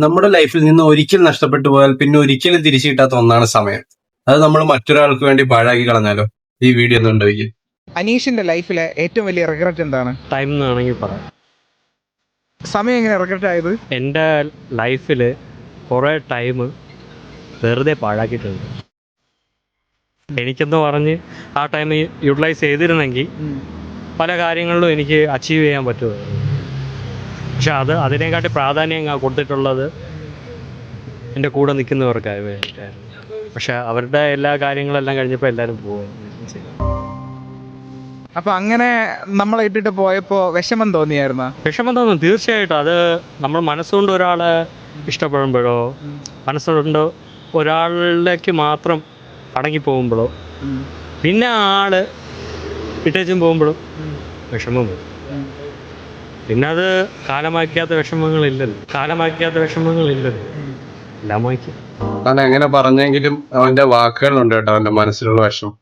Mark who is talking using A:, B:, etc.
A: നമ്മുടെ ലൈഫിൽ നിന്ന് ഒരിക്കൽ നഷ്ടപ്പെട്ടു പോയാൽ പിന്നെ ഒരിക്കലും തിരിച്ചു കിട്ടാത്ത ഒന്നാണ് സമയം. അത് നമ്മൾ മറ്റൊരാൾക്ക് വേണ്ടി പാഴാക്കി കളഞ്ഞാലോ? ഈ വീഡിയോ ഒന്നും ഉണ്ടാവില്ല.
B: അനീഷിന്റെ ലൈഫിലെ ഏറ്റവും വലിയ റിഗ്രറ്റ് എന്താണ്?
C: ടൈം എന്നാണെങ്കിൽ പറയാം.
B: സമയം എങ്ങനെ റിഗ്രറ്റ് ആയത്?
C: എൻ്റെ ലൈഫിൽ കുറേ ടൈം വെറുതെ പാഴാക്കിയിട്ടുണ്ട്. എനിക്കെന്ന് പറഞ്ഞ് ആ ടൈം യൂട്ടിലൈസ് ചെയ്തിരുന്നെങ്കിൽ പല കാര്യങ്ങളിലും എനിക്ക് അച്ചീവ് ചെയ്യാൻ പറ്റുമായിരുന്നു. പക്ഷെ അതിനെക്കാട്ടി പ്രാധാന്യം കൊടുത്തിട്ടുള്ളത് എൻ്റെ കൂടെ നിൽക്കുന്നവർക്കായി വേണ്ടിയിട്ടായിരുന്നു. പക്ഷെ അവരുടെ എല്ലാ കാര്യങ്ങളെല്ലാം കഴിഞ്ഞപ്പോൾ എല്ലാവരും പോകും.
B: അപ്പൊ അങ്ങനെ നമ്മളെ ഇട്ടിട്ട് പോയപ്പോ വിഷമം തോന്നിയായിരുന്ന?
C: വിഷമം തോന്നും, തീർച്ചയായിട്ടും. അത് നമ്മൾ മനസ്സുകൊണ്ട് ഒരാളെ ഇഷ്ടപ്പെടുമ്പോഴോ മനസ്സുകൊണ്ട് ഒരാളിലേക്ക് മാത്രം അടങ്ങിപ്പോകുമ്പോഴോ പിന്നെ ആള് ഇട്ടേച്ചും പോകുമ്പോഴും വിഷമം വരും. പിന്നെ അത് കാലമാക്കാത്ത വിഷമങ്ങളില്ലല്ലോ. എല്ലാം വായിക്കും.
A: അവൻ എങ്ങനെ പറഞ്ഞെങ്കിലും അവന്റെ വാക്കുകളുണ്ട് കേട്ടോ അവന്റെ മനസ്സിലുള്ള വിഷമം.